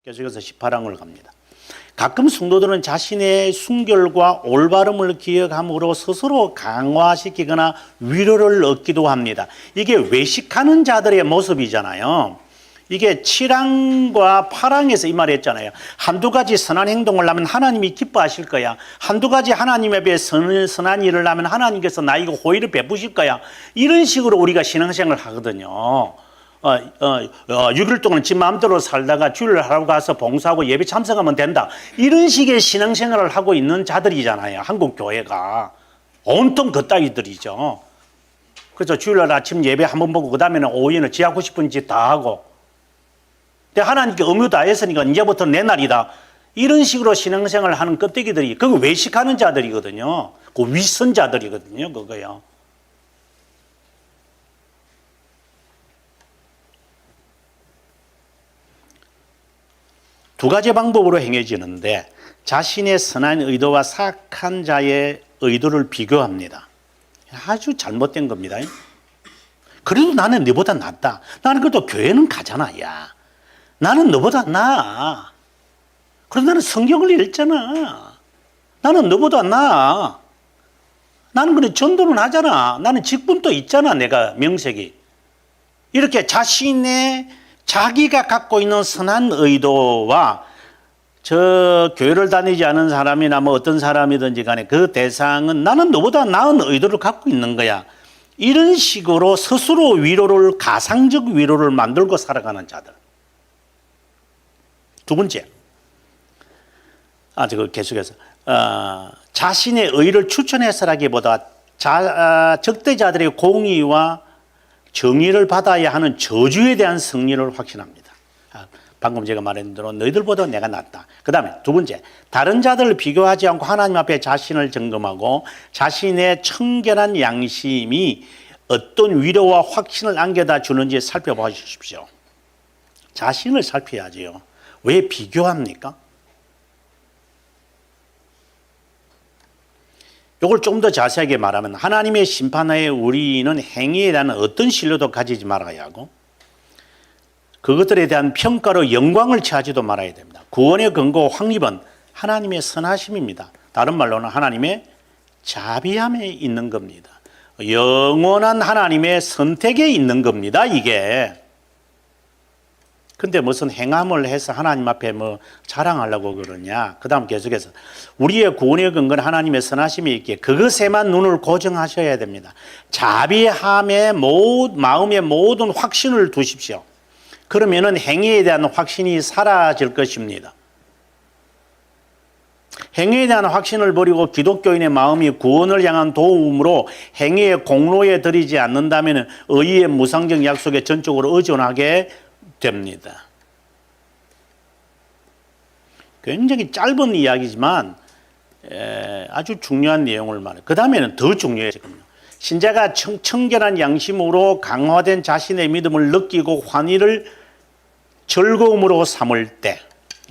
계속해서 18항을 갑니다. 가끔 성도들은 자신의 순결과 올바름을 기억함으로 스스로 강화시키거나 위로를 얻기도 합니다. 이게 외식하는 자들의 모습이잖아요. 이게 7항과 8항에서 이 말 했잖아요. 한두 가지 선한 행동을 하면 하나님이 기뻐하실 거야. 한두 가지 하나님 앞에 선한 일을 하면 하나님께서 나에게 호의를 베푸실 거야. 이런 식으로 우리가 신앙생활을 하거든요. 6일 동안 지 마음대로 살다가 주일을 하러 가서 봉사하고 예배 참석하면 된다. 이런 식의 신앙생활을 하고 있는 자들이잖아요. 한국 교회가. 온통 그따위들이죠. 그래서 주일날 아침 예배 한번 보고 그 다음에는 오후에는 지 하고 싶은 짓 다 하고. 근데 하나님께 의무 다 했으니까 이제부터 내 날이다. 이런 식으로 신앙생활을 하는 껍데기들이, 그거 외식하는 자들이거든요. 그 위선자들이거든요. 그거요. 두 가지 방법으로 행해지는데 자신의 선한 의도와 사악한 자의 의도를 비교합니다. 아주 잘못된 겁니다. 그래도 나는 너보다 낫다. 나는 그래도 교회는 가잖아. 야, 나는 너보다 나아. 그래도 나는 성경을 읽잖아. 나는 너보다 나아. 나는 그래 전도는 하잖아. 나는 직분도 있잖아. 내가 명색이. 이렇게 자기가 갖고 있는 선한 의도와 저 교회를 다니지 않은 사람이나 뭐 어떤 사람이든지 간에 그 대상은 나는 너보다 나은 의도를 갖고 있는 거야. 이런 식으로 스스로 위로를, 가상적 위로를 만들고 살아가는 자들. 두 번째. 계속해서. 자신의 의를 추천해서라기보다 적대자들의 공의와 정의를 받아야 하는 저주에 대한 승리를 확신합니다. 방금 제가 말한 대로 너희들보다 내가 낫다. 그 다음에 두 번째, 다른 자들을 비교하지 않고 하나님 앞에 자신을 점검하고 자신의 청결한 양심이 어떤 위로와 확신을 안겨다 주는지 살펴봐 주십시오. 자신을 살펴야지요. 왜 비교합니까? 이걸 좀 더 자세하게 말하면 하나님의 심판하에 우리는 행위에 대한 어떤 신뢰도 가지지 말아야 하고 그것들에 대한 평가로 영광을 취하지도 말아야 됩니다. 구원의 근거 확립은 하나님의 선하심입니다. 다른 말로는 하나님의 자비함에 있는 겁니다. 영원한 하나님의 선택에 있는 겁니다. 이게. 근데 무슨 행함을 해서 하나님 앞에 뭐 자랑하려고 그러냐. 그 다음 계속해서 우리의 구원의 근거는 하나님의 선하심이 있기에 그것에만 눈을 고정하셔야 됩니다. 자비함에 마음의 모든 확신을 두십시오. 그러면은 행위에 대한 확신이 사라질 것입니다. 행위에 대한 확신을 버리고 기독교인의 마음이 구원을 향한 도움으로 행위의 공로에 들이지 않는다면 의의 무상적 약속에 전적으로 의존하게 됩니다. 굉장히 짧은 이야기지만 아주 중요한 내용을 말해요. 그 다음에는 더 중요해요. 신자가 청결한 양심으로 강화된 자신의 믿음을 느끼고 환희를 즐거움으로 삼을 때,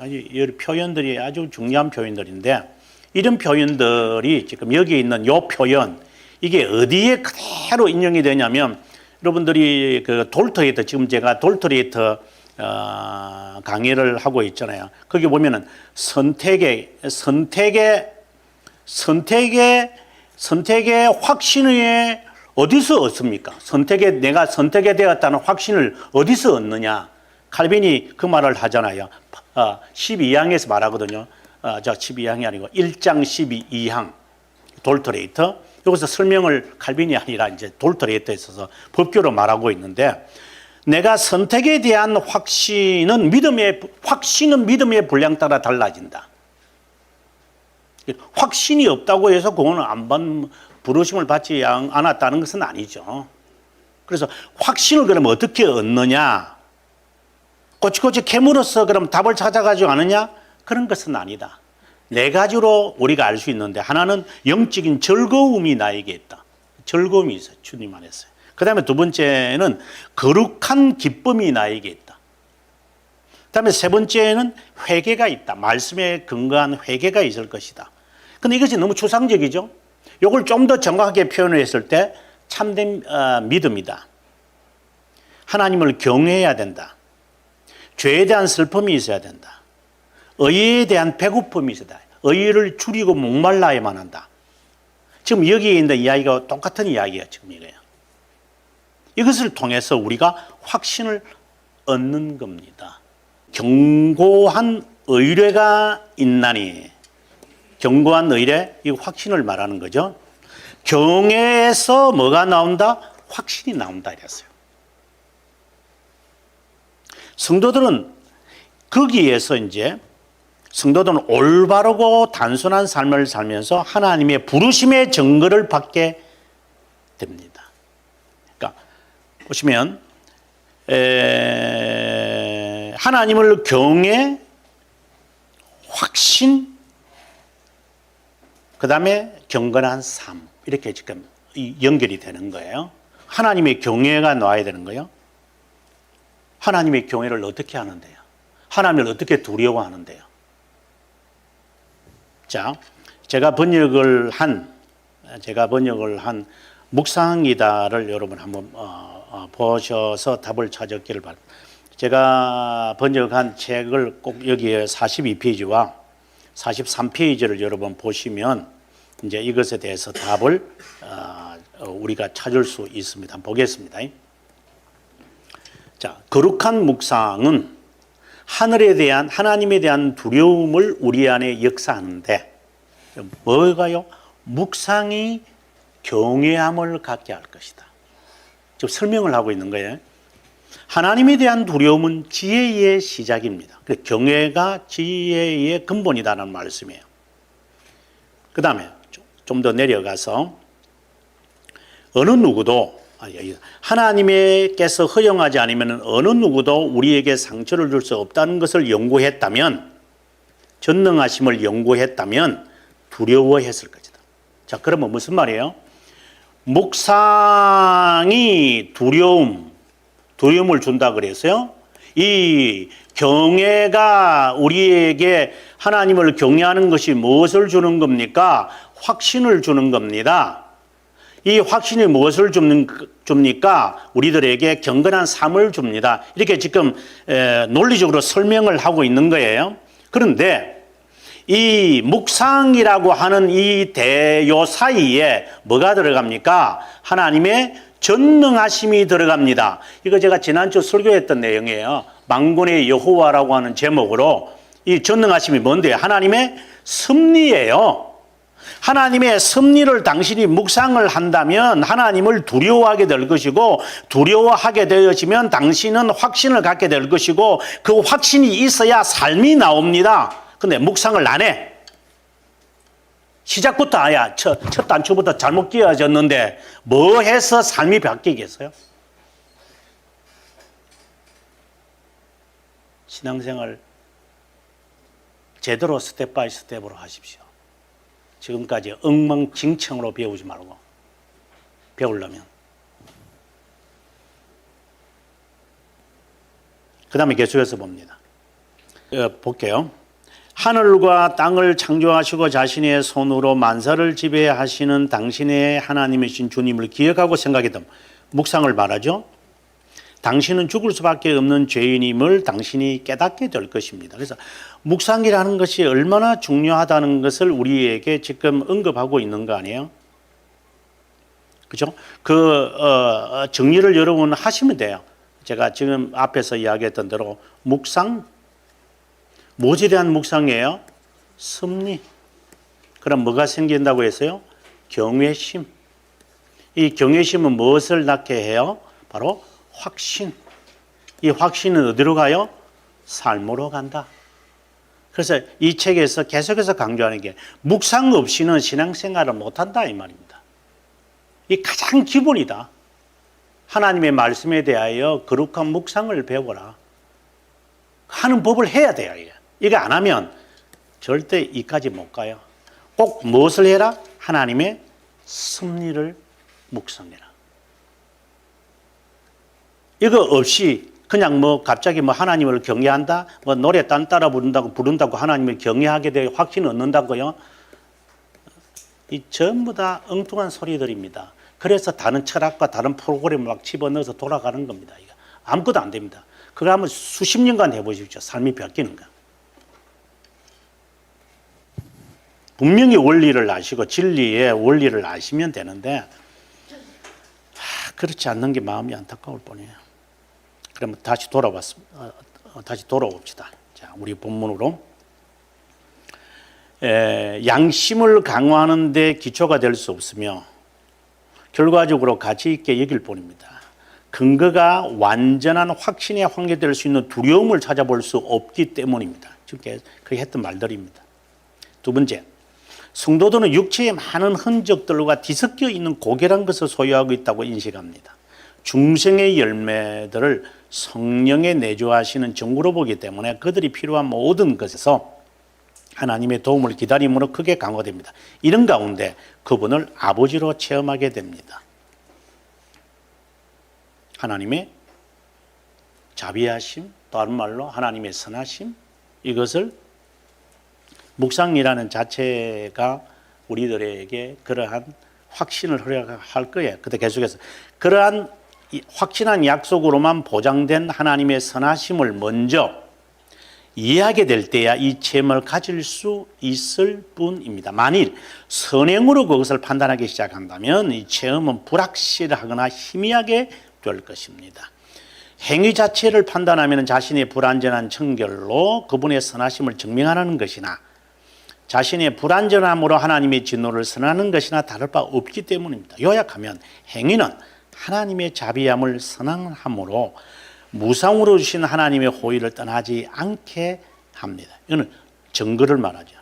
이 표현들이 아주 중요한 표현들인데 이런 표현들이 지금 여기 있는 이 표현, 이게 어디에 그대로 인용이 되냐면 여러분들이 그 돌터레이터, 지금 제가 돌터레이터 강의를 하고 있잖아요. 거기 보면은 선택의 확신을 어디서 얻습니까? 내가 선택에 되었다는 확신을 어디서 얻느냐? 칼빈이 그 말을 하잖아요. 12항에서 말하거든요. 12항이 아니고 1장 12항 돌터레이터. 여기서 설명을 칼빈이 아니라 이제 돌터레이터에 있어서 법규로 말하고 있는데 내가 선택에 대한 확신은 믿음의 분량 따라 달라진다. 확신이 없다고 해서 그거는 부르심을 받지 않았다는 것은 아니죠. 그래서 확신을 그럼 어떻게 얻느냐? 꼬치꼬치 캐물어서 그럼 답을 찾아가지고 아느냐? 그런 것은 아니다. 네 가지로 우리가 알 수 있는데 하나는 영적인 즐거움이 나에게 있다. 즐거움이 있어요. 주님 안에서. 그 다음에 두 번째는 거룩한 기쁨이 나에게 있다. 그 다음에 세 번째는 회개가 있다. 말씀에 근거한 회개가 있을 것이다. 근데 이것이 너무 추상적이죠. 이걸 좀 더 정확하게 표현했을 때 참된 믿음이다. 하나님을 경외해야 된다. 죄에 대한 슬픔이 있어야 된다. 의에 대한 배고픔이 있다. 의를 줄이고 목말라야만 한다. 지금 여기에 있는 이야기가 똑같은 이야기예요. 지금 이거예요. 이것을 통해서 우리가 확신을 얻는 겁니다. 견고한 의뢰가 있나니, 견고한 의뢰, 이 확신을 말하는 거죠. 경외에서 뭐가 나온다? 확신이 나온다 이랬어요. 성도들은 거기에서 이제 성도들은 올바르고 단순한 삶을 살면서 하나님의 부르심의 증거를 받게 됩니다. 그러니까 보시면 하나님을 경외, 확신, 그 다음에 경건한 삶, 이렇게 지금 연결이 되는 거예요. 하나님의 경외가 나와야 되는 거예요. 하나님의 경외를 어떻게 하는데요? 하나님을 어떻게 두려워하는데요? 자, 제가 번역을 한 묵상이다를 여러분 한번 보셔서 답을 찾았기를 바랍니다. 제가 번역한 책을 꼭 여기에 42페이지와 43페이지를 여러분 보시면 이제 이것에 대해서 답을 우리가 찾을 수 있습니다. 한번 보겠습니다. 자, 거룩한 묵상은 하나님에 대한 두려움을 우리 안에 역사하는데 뭐가요? 묵상이 경외함을 갖게 할 것이다. 지금 설명을 하고 있는 거예요. 하나님에 대한 두려움은 지혜의 시작입니다. 경외가 지혜의 근본이다라는 말씀이에요. 그 다음에 좀 더 내려가서 어느 누구도 하나님께서 허용하지 않으면 어느 누구도 우리에게 상처를 줄 수 없다는 것을 연구했다면, 전능하심을 연구했다면 두려워했을 것이다. 자, 그러면 무슨 말이에요? 묵상이 두려움을 준다 그랬어요. 이 경외가 우리에게 하나님을 경외하는 것이 무엇을 주는 겁니까? 확신을 주는 겁니다. 이 확신이 무엇을 줍니까? 우리들에게 경건한 삶을 줍니다. 이렇게 지금 논리적으로 설명을 하고 있는 거예요. 그런데 이 묵상이라고 하는 이 대요 사이에 뭐가 들어갑니까? 하나님의 전능하심이 들어갑니다. 이거 제가 지난주 설교했던 내용이에요. 만군의 여호와라고 하는 제목으로 이 전능하심이 뭔데요? 하나님의 섭리예요. 하나님의 섭리를 당신이 묵상을 한다면 하나님을 두려워하게 될 것이고, 두려워하게 되어지면 당신은 확신을 갖게 될 것이고, 그 확신이 있어야 삶이 나옵니다. 근데 묵상을 안 해. 시작부터 첫 단추부터 잘못 끼워졌는데 뭐 해서 삶이 바뀌겠어요? 신앙생활 제대로 스텝 바이 스텝으로 하십시오. 지금까지 엉망진창으로 배우지 말고, 배우려면. 그 다음에 계속해서 봅니다. 볼게요. 하늘과 땅을 창조하시고 자신의 손으로 만사를 지배하시는 당신의 하나님이신 주님을 기억하고 생각했던 묵상을 말하죠. 당신은 죽을 수밖에 없는 죄인임을 당신이 깨닫게 될 것입니다. 그래서 묵상이라는 것이 얼마나 중요하다는 것을 우리에게 지금 언급하고 있는 거 아니에요? 그죠? 정리를 여러분 하시면 돼요. 제가 지금 앞에서 이야기했던 대로 묵상, 무엇에 대한 묵상이에요? 섭리. 그럼 뭐가 생긴다고 했어요? 경외심. 이 경외심은 무엇을 낳게 해요? 바로 확신. 이 확신은 어디로 가요? 삶으로 간다. 그래서 이 책에서 계속해서 강조하는 게 묵상 없이는 신앙생활을 못한다 이 말입니다. 이 가장 기본이다. 하나님의 말씀에 대하여 거룩한 묵상을 배워라 하는 법을 해야 돼요. 이거 안 하면 절대 이까지 못 가요. 꼭 무엇을 해라? 하나님의 섭리를 묵상해라. 이거 없이 그냥 갑자기 하나님을 경외한다, 노래 따라 부른다고 하나님을 경외하게 돼 확신 얻는다고요. 이 전부 다 엉뚱한 소리들입니다. 그래서 다른 철학과 다른 프로그램을 막 집어넣어서 돌아가는 겁니다. 이거 아무것도 안 됩니다. 그거 한번 수십 년간 해보십시오. 삶이 바뀌는 거. 분명히 원리를 아시고 진리의 원리를 아시면 되는데 그렇지 않는 게 마음이 안타까울 뿐이에요. 그러면 다시 돌아옵시다. 자, 우리 본문으로 양심을 강화하는 데 기초가 될 수 없으며 결과적으로 가치 있게 여길 뿐입니다. 근거가 완전한 확신에 환기될 수 있는 두려움을 찾아볼 수 없기 때문입니다. 지금 그 했던 말들입니다. 두 번째, 성도들은 육체의 많은 흔적들과 뒤섞여 있는 고결한 것을 소유하고 있다고 인식합니다. 중생의 열매들을 성령에 내주하시는 정구로 보기 때문에 그들이 필요한 모든 것에서 하나님의 도움을 기다림으로 크게 강화됩니다. 이런 가운데 그분을 아버지로 체험하게 됩니다. 하나님의 자비하심, 다른 말로 하나님의 선하심, 이것을 묵상이라는 자체가 우리들에게 그러한 확신을 허락할 거예요. 그때 계속해서 그러한 확신한 약속으로만 보장된 하나님의 선하심을 먼저 이해하게 될 때야 이 체험을 가질 수 있을 뿐입니다. 만일 선행으로 그것을 판단하기 시작한다면 이 체험은 불확실하거나 희미하게 될 것입니다. 행위 자체를 판단하면 자신의 불완전한 청결로 그분의 선하심을 증명하는 것이나 자신의 불완전함으로 하나님의 진노를 선하는 것이나 다를 바 없기 때문입니다. 요약하면 행위는 하나님의 자비함을 선항함으로 무상으로 주신 하나님의 호의를 떠나지 않게 합니다. 이거는 증거를 말하죠.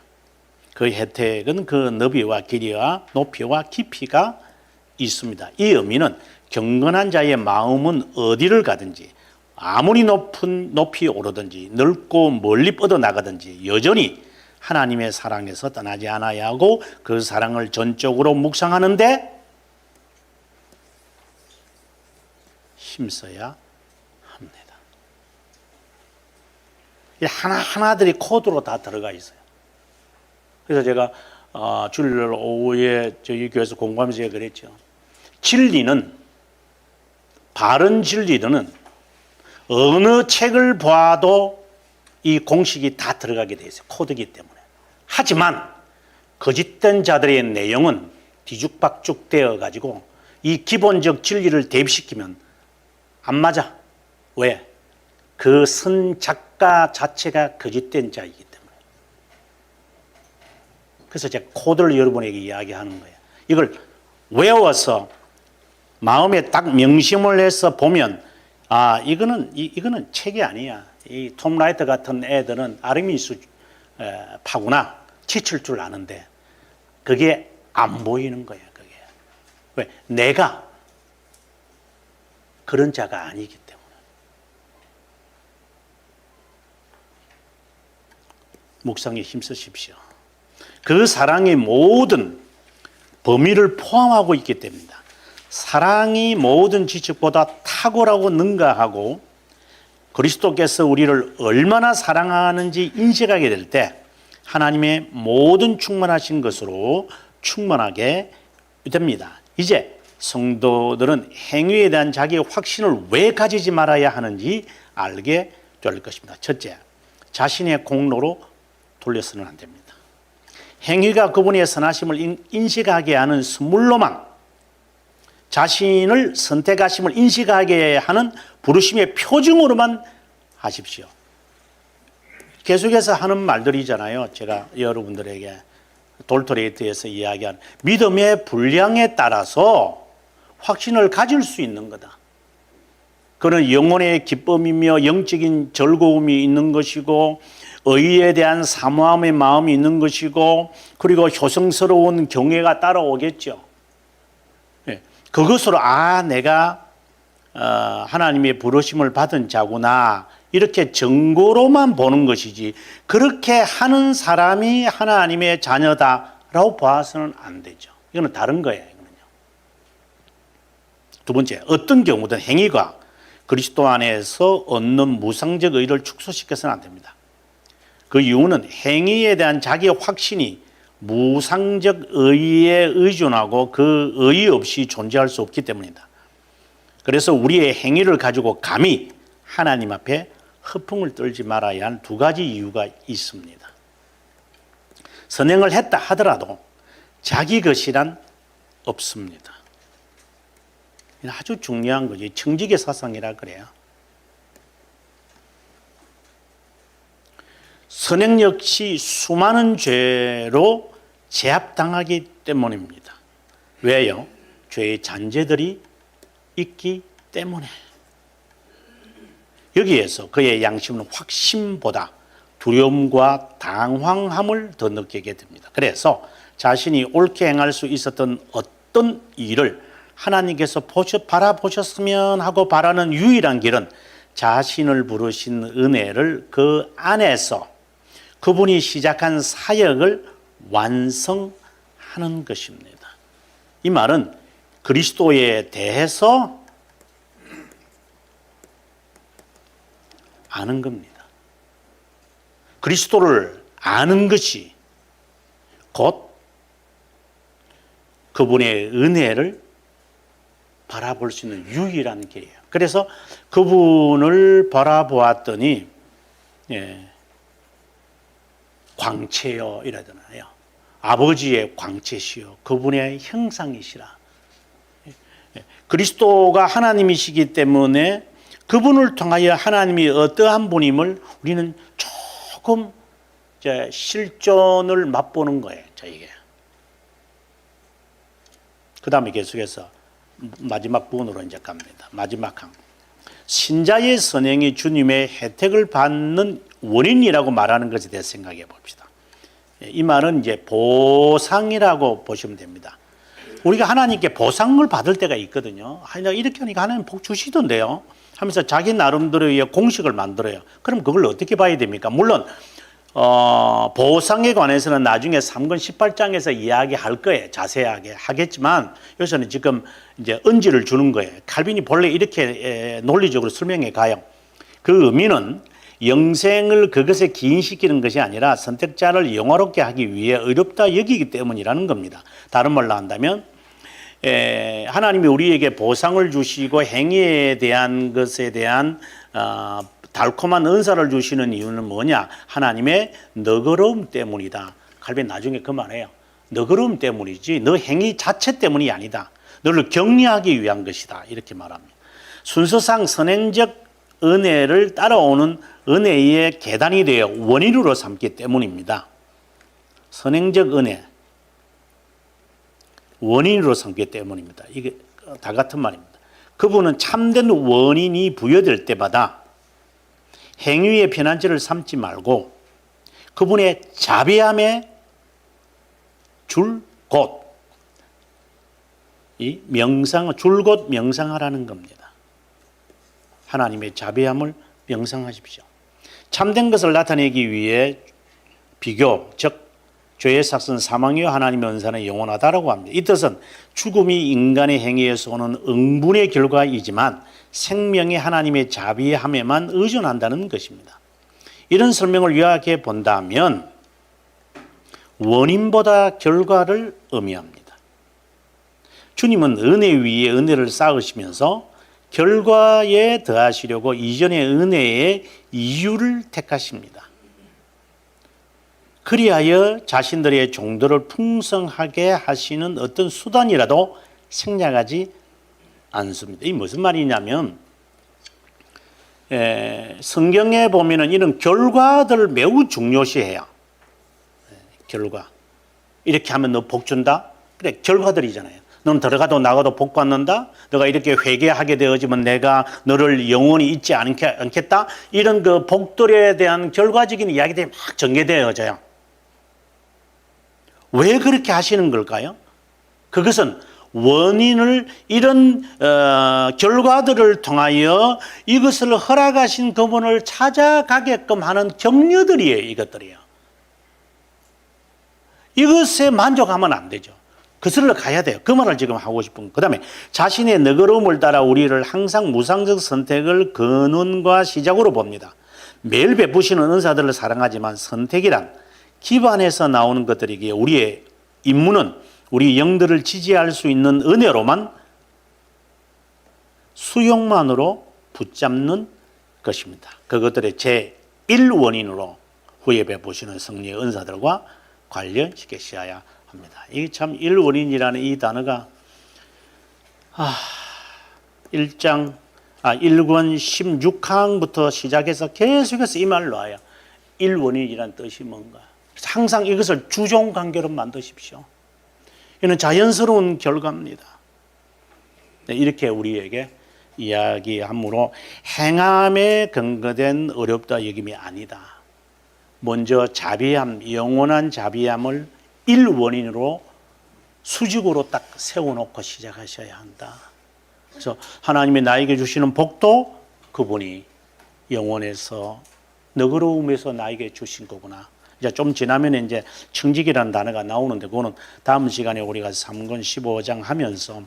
그 혜택은 그 너비와 길이와 높이와 깊이가 있습니다. 이 의미는 경건한 자의 마음은 어디를 가든지 아무리 높이 오르든지 넓고 멀리 뻗어나가든지 여전히 하나님의 사랑에서 떠나지 않아야 하고 그 사랑을 전적으로 묵상하는데 힘써야 합니다. 하나하나들이 코드로 다 들어가 있어요. 그래서 제가 주일 오후에 저희 교회에서 공부하면서 제가 그랬죠. 진리는, 바른 진리는 어느 책을 봐도 이 공식이 다 들어가게 돼 있어요. 코드이기 때문에. 하지만 거짓된 자들의 내용은 뒤죽박죽 되어 가지고 이 기본적 진리를 대입시키면 안 맞아. 왜? 그 선 작가 자체가 거짓된 자이기 때문에. 그래서 제가 코드를 여러분에게 이야기하는 거예요. 이걸 외워서 마음에 딱 명심을 해서 보면 이거는 책이 아니야. 이 톰 라이터 같은 애들은 아르미니스 파구나 지칠 줄 아는데 그게 안 보이는 거예요. 그게 왜? 내가 그런 자가 아니기 때문에. 묵상에 힘쓰십시오. 그 사랑의 모든 범위를 포함하고 있기 때문입니다. 사랑이 모든 지식보다 탁월하고 능가하고 그리스도께서 우리를 얼마나 사랑하는지 인식하게 될 때 하나님의 모든 충만하신 것으로 충만하게 됩니다. 이제 성도들은 행위에 대한 자기의 확신을 왜 가지지 말아야 하는지 알게 될 것입니다. 첫째, 자신의 공로로 돌려서는 안 됩니다. 행위가 그분의 선하심을 인식하게 하는 선물로만, 자신을 선택하심을 인식하게 하는 부르심의 표징으로만 하십시오. 계속해서 하는 말들이잖아요. 제가 여러분들에게 돌토레이트에서 이야기한 믿음의 분량에 따라서 확신을 가질 수 있는 거다. 그는 영혼의 기쁨이며 영적인 즐거움이 있는 것이고 의에 대한 사모함의 마음이 있는 것이고 그리고 효성스러운 경외가 따라오겠죠. 그것으로 내가 하나님의 부르심을 받은 자구나 이렇게 정보로만 보는 것이지 그렇게 하는 사람이 하나님의 자녀다라고 봐서는 안 되죠. 이거는 다른 거예요. 이거는요. 두 번째, 어떤 경우든 행위가 그리스도 안에서 얻는 무상적 의를 축소시켜서는 안 됩니다. 그 이유는 행위에 대한 자기의 확신이 무상적 의에 의존하고 그 의 없이 존재할 수 없기 때문이다. 그래서 우리의 행위를 가지고 감히 하나님 앞에 허풍을 떨지 말아야 하는 두 가지 이유가 있습니다. 선행을 했다 하더라도 자기 것이란 없습니다. 아주 중요한 거지. 청지기 사상이라 그래요. 선행 역시 수많은 죄로 제압당하기 때문입니다. 왜요? 죄의 잔재들이 있기 때문에. 여기에서 그의 양심은 확신보다 두려움과 당황함을 더 느끼게 됩니다. 그래서 자신이 옳게 행할 수 있었던 어떤 일을 하나님께서 바라보셨으면 하고 바라는 유일한 길은 자신을 부르신 은혜를 그 안에서 그분이 시작한 사역을 완성하는 것입니다. 이 말은 그리스도에 대해서 아는 겁니다. 그리스도를 아는 것이 곧 그분의 은혜를 바라볼 수 있는 유일한 길이에요. 그래서 그분을 바라보았더니 광채여 이러잖아요. 아버지의 광채시여 그분의 형상이시라. 그리스도가 하나님이시기 때문에 그분을 통하여 하나님이 어떠한 분임을 우리는 조금 실존을 맛보는 거예요. 저에게. 그 다음에 계속해서 마지막 부분으로 이제 갑니다. 마지막 항. 신자의 선행이 주님의 혜택을 받는 원인이라고 말하는 것에 대해 생각해 봅시다. 이 말은 이제 보상이라고 보시면 됩니다. 우리가 하나님께 보상을 받을 때가 있거든요. 이렇게 하니까 하나님 복 주시던데요 하면서 자기 나름대로의 공식을 만들어요. 그럼 그걸 어떻게 봐야 됩니까? 물론 보상에 관해서는 나중에 3권 18장에서 이야기할 거예요. 자세하게 하겠지만 여기서는 지금 이제 언지를 주는 거예요. 칼빈이 본래 이렇게 논리적으로 설명해 가요. 그 의미는 영생을 그것에 기인시키는 것이 아니라 선택자를 영화롭게 하기 위해 의롭다 여기기 때문이라는 겁니다. 다른 말로 한다면 하나님이 우리에게 보상을 주시고 행위에 대한 것에 대한 달콤한 은사를 주시는 이유는 뭐냐? 하나님의 너그러움 때문이다. 칼빈 나중에 그 말해요. 너그러움 때문이지 너 행위 자체 때문이 아니다. 너를 격려하기 위한 것이다. 이렇게 말합니다. 순서상 선행적 은혜를 따라오는 은혜의 계단이 되어 원인으로 삼기 때문입니다. 선행적 은혜 원인으로 삼기 때문입니다. 이게 다 같은 말입니다. 그분은 참된 원인이 부여될 때마다 행위의 편한지를 삼지 말고 그분의 자비함에 줄곧 이 명상 줄곧 명상하라는 겁니다. 하나님의 자비함을 명상하십시오. 참된 것을 나타내기 위해 비교 즉 죄의 삭은 사망이요 하나님의 은사는 영원하다라고 합니다. 이 뜻은 죽음이 인간의 행위에서 오는 응분의 결과이지만 생명이 하나님의 자비함에만 의존한다는 것입니다. 이런 설명을 요약해 본다면 원인보다 결과를 의미합니다. 주님은 은혜 위에 은혜를 쌓으시면서 결과에 더하시려고 이전의 은혜의 이유를 택하십니다. 그리하여 자신들의 종들을 풍성하게 하시는 어떤 수단이라도 생략하지 않습니다. 이 무슨 말이냐면 성경에 보면은 이런 결과들을 매우 중요시해요. 결과. 이렇게 하면 너 복 준다? 그래, 결과들이잖아요. 너는 들어가도 나가도 복 받는다? 너가 이렇게 회개하게 되어지면 내가 너를 영원히 잊지 않겠다? 이런 그 복들에 대한 결과적인 이야기들이 막 전개되어져요. 왜 그렇게 하시는 걸까요? 그것은 원인을 이런 결과들을 통하여 이것을 허락하신 그분을 찾아가게끔 하는 격려들이에요. 이것들이요. 이것에 만족하면 안 되죠. 그슬러 가야 돼요. 그 말을 지금 하고 싶은 거. 그 다음에 자신의 너그러움을 따라 우리를 항상 무상적 선택을 근원과 시작으로 봅니다. 매일 베푸시는 은사들을 사랑하지만 선택이란 기반에서 나오는 것들이기에 우리의 임무는 우리 영들을 지지할 수 있는 은혜로만 수용만으로 붙잡는 것입니다. 그것들의 제1원인으로 후에 베푸시는 성령의 은사들과 관련시키셔야 합니다. 이게 참 일원인이라는 이 단어가 1권 16항부터 시작해서 계속해서 이 말로 와요. 일원인이라는 뜻이 뭔가. 항상 이것을 주종관계로 만드십시오. 이는 자연스러운 결과입니다. 이렇게 우리에게 이야기하므로 행함에 근거된 어렵다 여김이 아니다. 먼저 자비함, 영원한 자비함을 일원인으로 수직으로 딱 세워놓고 시작하셔야 한다. 그래서 하나님이 나에게 주시는 복도 그분이 영원에서 너그러움에서 나에게 주신 거구나. 이제 좀 지나면 이제 청직이라는 단어가 나오는데 그거는 다음 시간에 우리가 3권 15장 하면서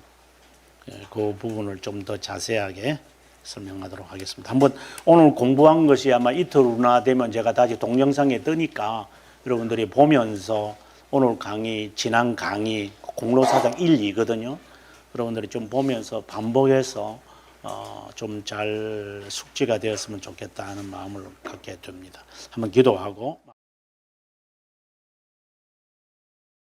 그 부분을 좀 더 자세하게 설명하도록 하겠습니다. 한번 오늘 공부한 것이 아마 이틀 후나 되면 제가 다시 동영상에 뜨니까 여러분들이 보면서 오늘 강의, 지난 강의 공로사장 1, 2거든요. 여러분들이 좀 보면서 반복해서 좀 잘 숙지가 되었으면 좋겠다 하는 마음을 갖게 됩니다. 한번 기도하고